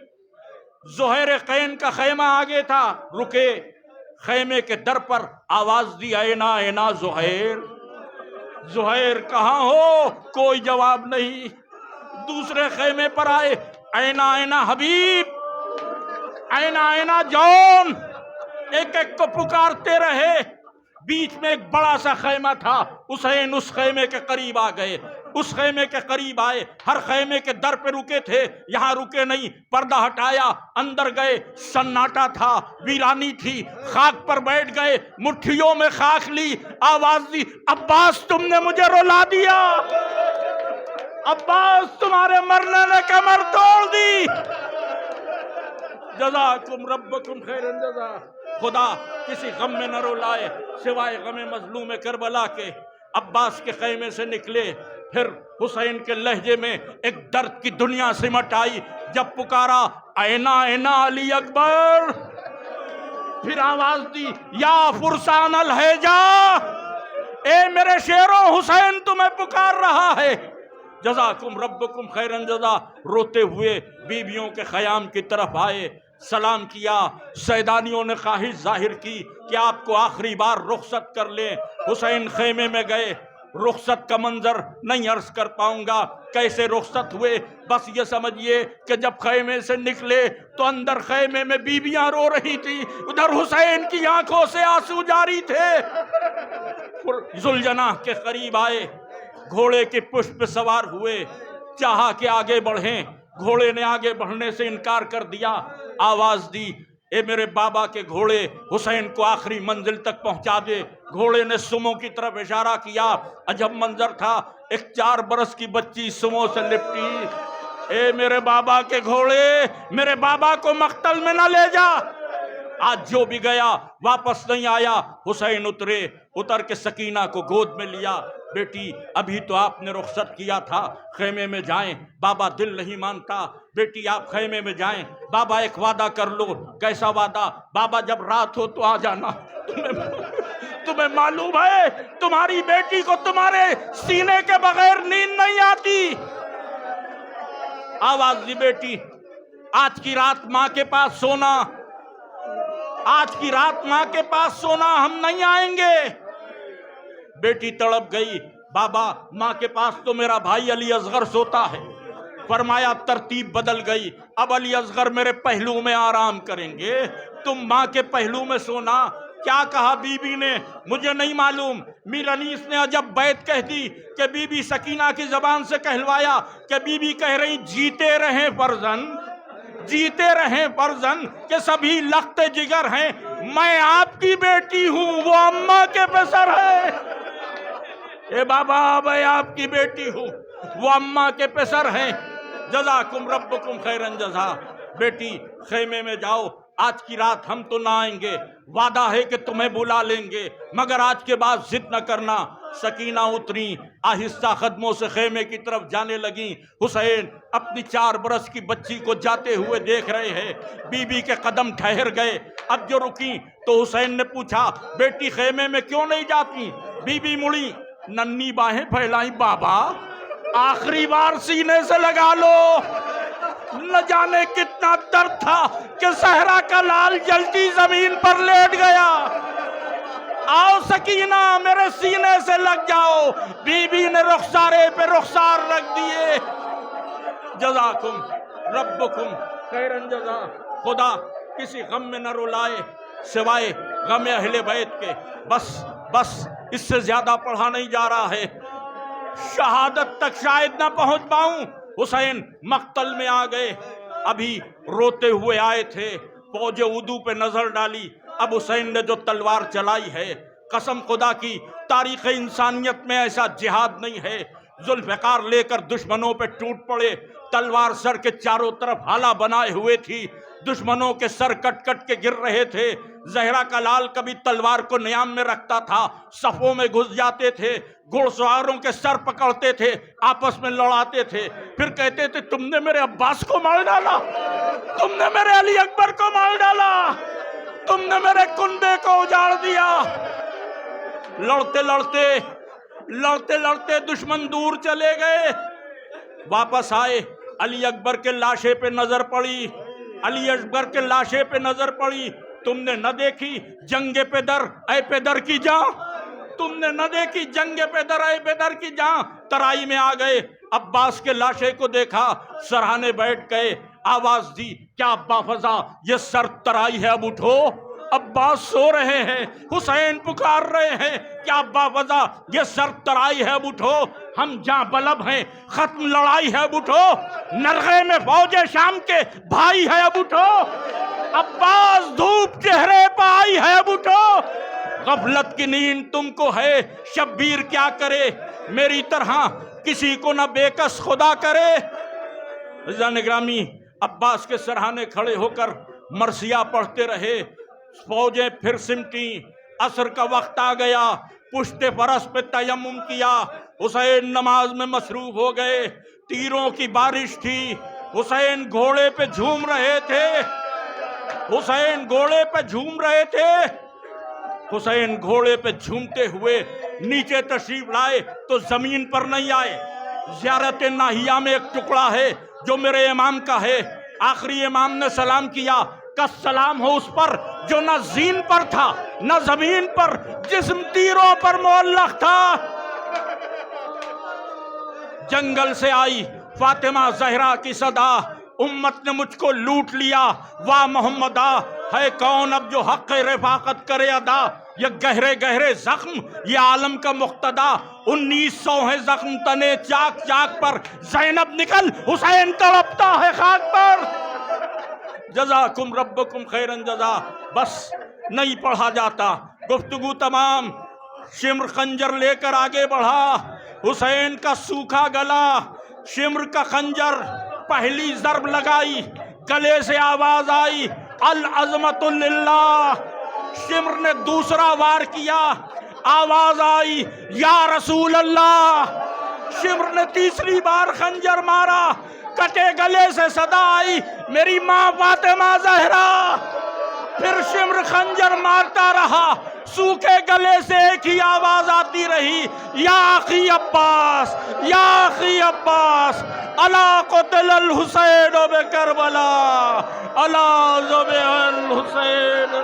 A: زہیر قین کا خیمہ آگے تھا، رکے. خیمے کے در پر آواز دی، اینا اینا زہیر. زہیر کہاں ہو؟ کوئی جواب نہیں. دوسرے خیمے پر آئے، اینا اینا حبیب، اینا اینا جون. ایک ایک کو پکارتے رہے. بیچ میں ایک بڑا سا خیمہ تھا، حسین اس خیمے کے قریب آ گئے. اس خیمے کے قریب آئے، ہر خیمے کے در پہ رکے تھے، یہاں رکے نہیں، پردہ ہٹایا، اندر گئے، سناٹا تھا، ویرانی تھی، خاک پر بیٹھ گئے، مٹھیوں میں خاک لی، آواز دی، عباس تم نے مجھے رلا دیا، عباس تمہارے مرنے نے کمر توڑ دی، جزاکم ربکم خیر جزا۔ خدا کسی غم میں نہ رلائے سوائے غم مظلوم کربلا کے۔ عباس کے خیمے سے نکلے، پھر حسین کے لہجے میں ایک درد کی دنیا سمٹ آئی، جب پکارا اینا اینا علی اکبر، پھر آواز دی یا فرسان الحجا، اے میرے شیروں حسین تمہیں پکار رہا ہے۔ جزاکم ربکم خیرن جزا۔ روتے ہوئے بیویوں کے خیام کی طرف آئے، سلام کیا، سیدانیوں نے خواہش ظاہر کی کہ آپ کو آخری بار رخصت کر لیں۔ حسین خیمے میں گئے، رخصت کا منظر نہیں عرض کر پاؤں گا کیسے رخصت ہوئے، بس یہ سمجھیے کہ جب خیمے سے نکلے تو اندر خیمے میں بیویاں رو رہی تھی، ادھر حسین کی آنکھوں سے آنسو جاری تھے۔ ذوالجناح کے قریب آئے، گھوڑے کی پشت پہ سوار ہوئے، چاہا کہ آگے بڑھیں، گھوڑے نے آگے بڑھنے سے انکار کر دیا، آواز دی اے میرے بابا کے گھوڑے حسین کو آخری منزل تک پہنچا دے۔ گھوڑے نے سمو کی طرف اشارہ کیا، عجب منظر تھا، ایک 4 برس کی بچی سمو سے لپٹی۔ اے میرے بابا کے گھوڑے، میرے بابا کو مقتل میں نہ لے جا۔ آج جو بھی گیا واپس نہیں آیا۔ حسین اتر کے سکینہ کو گود میں لیا، بیٹی ابھی تو آپ نے رخصت کیا تھا، خیمے میں جائیں، بابا دل نہیں مانتا، بیٹی آپ خیمے میں جائیں، بابا ایک وعدہ کر لو۔ کیسا وعدہ؟ بابا جب رات ہو تو آ جانا، تمہیں معلوم ہے تمہاری بیٹی کو تمہارے سینے کے بغیر نیند نہیں آتی۔ آواز دی بیٹی آج کی رات ماں کے پاس سونا، آج کی رات ماں کے پاس سونا، ہم نہیں آئیں گے۔ بیٹی تڑپ گئی، بابا ماں کے پاس تو میرا بھائی علی اصغر سوتا ہے۔ فرمایا ترتیب بدل گئی، اب علی اصغر میرے پہلو میں آرام کریں گے، تم ماں کے پہلو میں سونا۔ کیا کہا بی بی نے مجھے نہیں معلوم، میر انیس نے عجب بیت کہہ دی کہ بی بی سکینہ کی زبان سے کہلوایا کہ بی بی کہہ رہی جیتے رہیں فرزند، جیتے رہیں فرزند، کہ سبھی لخت جگر ہیں، میں آپ کی بیٹی ہوں، وہ اماں کے پسر ہے۔ اے بابا میں آپ کی بیٹی ہوں، وہ اماں کے پسر ہیں۔ جزاکم ربکم خیرن جزا۔ بیٹی خیمے میں جاؤ، آج کی رات ہم تو نہ آئیں گے، وعدہ ہے کہ تمہیں بلا لیں گے، مگر آج کے بعد ضد نہ کرنا۔ سکینہ اتری، آہستہ قدموں سے خیمے کی طرف جانے لگیں۔ حسین اپنی 4 برس کی بچی کو جاتے ہوئے دیکھ رہے ہیں، بی بی کے قدم ٹھہر گئے۔ اب جو رکیں تو حسین نے پوچھا بیٹی خیمے میں کیوں نہیں جاتی؟ بی بی مڑی، ننھی باہیں پھیلائیں، بابا آخری بار سینے سے لگا لو۔ نہ جانے کتنا درد تھا کہ صحرا کا لال جلتی زمین پر لیٹ گیا۔ آؤ سکینہ میرے سینے سے لگ جاؤ۔ بی بی نے رخسارے پہ رخسار رکھ دیے۔ جزاکم ربکم خیرن جزا۔ خدا کسی غم میں نہ رلائے سوائے غم اہل بیت کے۔ بس اس سے زیادہ پڑھا نہیں جا رہا ہے، شہادت تک شاید نہ پہنچ پاؤں۔ حسین مقتل میں آ گئے، ابھی روتے ہوئے آئے تھے، فوج عدو پہ نظر ڈالی، اب حسین نے جو تلوار چلائی ہے، قسم خدا کی تاریخ انسانیت میں ایسا جہاد نہیں ہے۔ ذوالفقار لے کر دشمنوں پہ ٹوٹ پڑے، تلوار سر کے چاروں طرف ہالہ بنائے ہوئے تھی، دشمنوں کے سر کٹ کٹ کے گر رہے تھے۔ زہرا کا لال کبھی تلوار کو نیام میں رکھتا تھا، صفوں میں گھس جاتے تھے، گھڑ سواروں کے سر پکڑتے تھے، آپس میں لڑاتے تھے، پھر کہتے تھے تم نے میرے عباس کو مار ڈالا، تم نے میرے علی اکبر کو مار ڈالا، تم نے میرے کنبے کو اجاڑ دیا۔ لڑتے لڑتے دشمن دور چلے گئے، واپس آئے، علی اکبر کے لاشے پہ نظر پڑی، علی اکبر کے لاشے پہ نظر پڑی۔ تم نے نہ دیکھی جنگ پیدر اے پیدر کی جاں، تم نے نہ دیکھی جنگ پیدر اے پیدر کی جاں۔ ترائی میں آ گئے، عباس کے لاشے کو دیکھا، سرہانے بیٹھ گئے، آواز دی کیا ابا فضا یہ سر ترائی ہے، اب اٹھو۔ عباس سو رہے ہیں، حسین پکار رہے ہیں کہ ابا وضع یہ سر ترائی ہے، اب اٹھو، ہم جاں بلب ہیں، ختم لڑائی ہے، اب اٹھو، نرغے میں فوج شام کے بھائی ہے، اب اٹھو، عباس دھوپ چہرے پہ آئی ہے، اب اٹھو، غفلت کی نیند تم کو ہے، شبیر کیا کرے، میری طرح کسی کو نہ بے کس خدا کرے۔ عزیزان گرامی، عباس کے سرہانے کھڑے ہو کر مرثیہ پڑھتے رہے، فوجیں پھر سمٹیں، عصر کا وقت آ گیا، پشت فرس پہ تیمم کیا، حسین نماز میں مصروف ہو گئے، تیروں کی بارش تھی، حسین گھوڑے پہ جھوم رہے تھے، حسین گھوڑے پہ جھوم رہے تھے، حسین گھوڑے پہ جھومتے ہوئے نیچے تشریف لائے تو زمین پر نہیں آئے۔ زیارت ناہیہ میں ایک ٹکڑا ہے جو میرے امام کا ہے، آخری امام نے سلام کیا، سلام ہو اس پر جو نہ زین پر تھا نہ زمین پر، جسم تیروں پر معلق تھا۔ جنگل سے آئی فاطمہ زہرا کی صدا، امت نے مجھ کو لوٹ لیا، واہ محمدہ، ہے کون اب جو حق رفاقت کرے ادا، یہ گہرے گہرے زخم یہ عالم کا مقتدا، 1900 ہے زخم تنے چاک چاک پر، زینب نکل حسین تڑپتا ہے خاک پر۔ جزاکم ربکم خیرن جزا، بس نہیں پڑھا جاتا، گفتگو تمام۔ شمر خنجر لے کر آگے بڑھا، حسین کا سوکھا گلا، شمر کا خنجر پہلی ضرب لگائی، گلے سے آواز آئی العظمت للہ، شمر نے دوسرا وار کیا، آواز آئی یا رسول اللہ، شمر نے تیسری بار خنجر مارا، کٹے گلے سے صدا آئی میری ماں فاطمہ زہرا، پھر شمر خنجر مارتا رہا، سوکھے گلے سے ایک ہی آواز آتی رہی، یا اخی عباس، یا اخی عباس، الا قتل الحسین بکربلا، الا ذبح الحسین۔